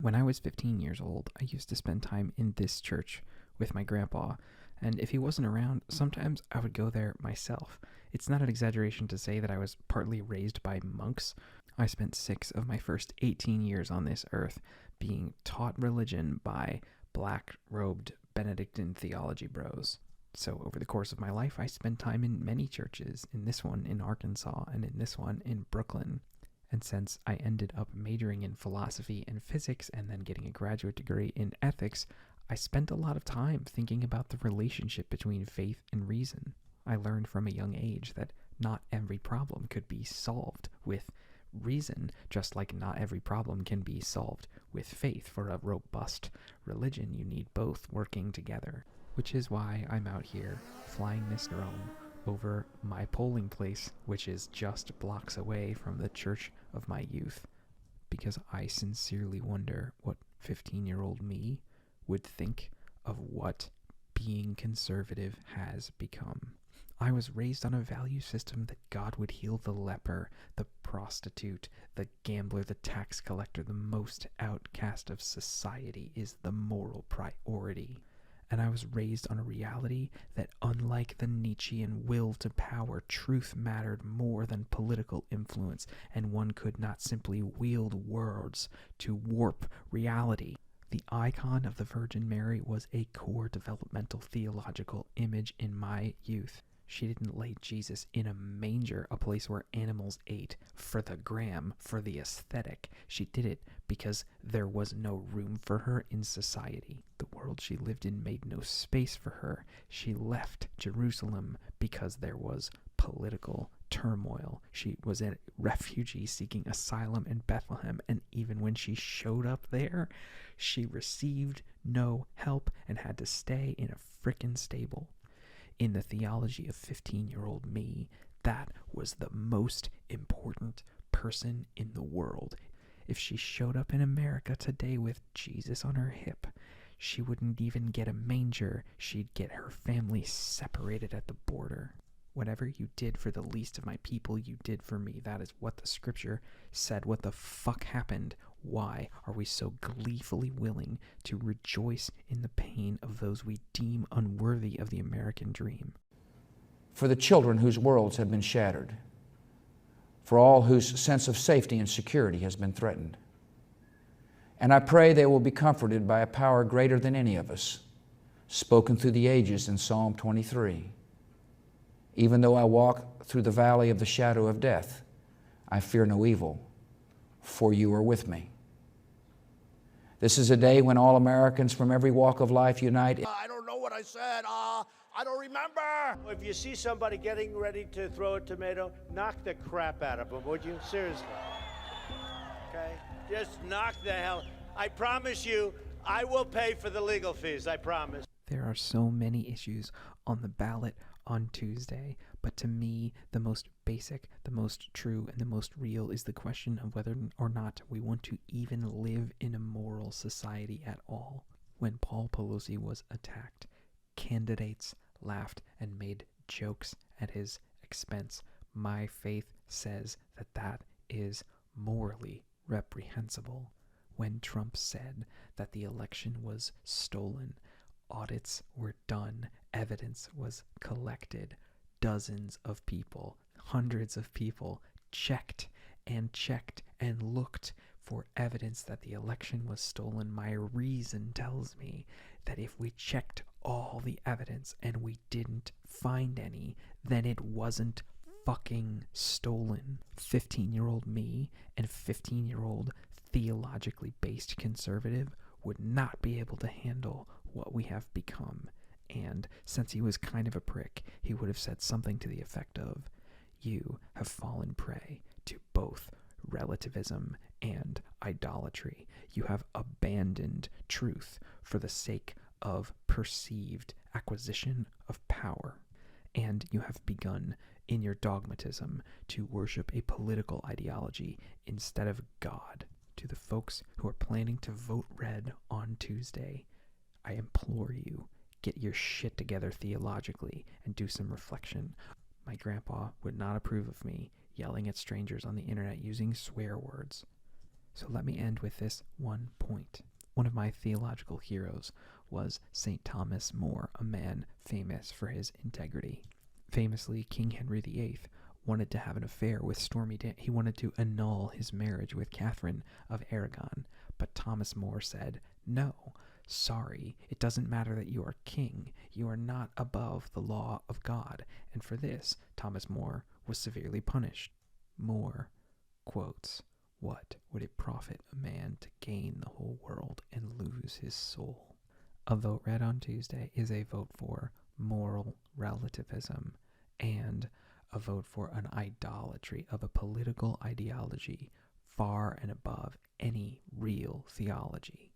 When I was 15 years old, I used to spend time in this church with my grandpa, and if he wasn't around, sometimes I would go there myself. It's not an exaggeration to say that I was partly raised by monks. I spent 6 of my first 18 years on this earth being taught religion by black-robed Benedictine theology bros. So over the course of my life, I spent time in many churches, in this one in Arkansas and in this one in Brooklyn. And since I ended up majoring in philosophy and physics and then getting a graduate degree in ethics, I spent a lot of time thinking about the relationship between faith and reason. I learned from a young age that not every problem could be solved with reason, just like not every problem can be solved with faith. For a robust religion, you need both working together, which is why I'm out here flying this drone over my polling place, which is just blocks away from the church of my youth, because I sincerely wonder what 15-year-old me would think of what being conservative has become. I was raised on a value system that God would heal the leper, the prostitute, the gambler, the tax collector, the most outcast of society is the moral priority. And I was raised on a reality that, unlike the Nietzschean will to power, truth mattered more than political influence, and one could not simply wield words to warp reality. The icon of the Virgin Mary was a core developmental theological image in my youth. She didn't lay Jesus in a manger, a place where animals ate, for the gram, for the aesthetic. She did it because there was no room for her in society. The world she lived in made no space for her. She left Jerusalem because there was political turmoil. She was a refugee seeking asylum in Bethlehem, and even when she showed up there, she received no help and had to stay in a frickin' stable. In the theology of 15-year-old me, that was the most important person in the world. If she showed up in America today with Jesus on her hip, she wouldn't even get a manger. She'd get her family separated at the border. Whatever you did for the least of my people, you did for me. That is what the scripture said. What the fuck happened? Why are we so gleefully willing to rejoice in the pain of those we deem unworthy of the American dream? For the children whose worlds have been shattered, for all whose sense of safety and security has been threatened. And I pray they will be comforted by a power greater than any of us, spoken through the ages in Psalm 23. Even though I walk through the valley of the shadow of death, I fear no evil, for you are with me. This is a day when all Americans from every walk of life unite. I don't know what I said. I don't remember. If you see somebody getting ready to throw a tomato, knock the crap out of them, would you? Seriously. Okay? Just knock the hell. I promise you, I will pay for the legal fees. I promise. There are so many issues on the ballot on Tuesday, but to me, the most basic, the most true, and the most real is the question of whether or not we want to even live in a moral society at all. When Paul Pelosi was attacked, candidates laughed and made jokes at his expense. My faith says that that is morally reprehensible. When Trump said that the election was stolen, audits were done, evidence was collected, dozens of people, hundreds of people checked and looked for evidence that the election was stolen. My reason tells me that if we checked all the evidence and we didn't find any, then it wasn't fucking stolen. 15-year-old me and 15-year-old theologically based conservative would not be able to handle what we have become. And since he was kind of a prick, he would have said something to the effect of, "You have fallen prey to both relativism and idolatry. You have abandoned truth for the sake of perceived acquisition of power. And you have begun in your dogmatism to worship a political ideology instead of God." To the folks who are planning to vote red on Tuesday, I implore you, get your shit together theologically and do some reflection. My grandpa would not approve of me yelling at strangers on the internet using swear words. So let me end with this one point. One of my theological heroes was St. Thomas More, a man famous for his integrity. Famously, King Henry VIII wanted to have an affair with Stormy Daniels. He wanted to annul his marriage with Catherine of Aragon, but Thomas More said, "No, sorry, it doesn't matter that you are king. You are not above the law of God." And for this, Thomas More was severely punished. More quotes, "What would it profit a man to gain the whole world and lose his soul?" A vote read on Tuesday is a vote for moral relativism and a vote for an idolatry of a political ideology far and above any real theology.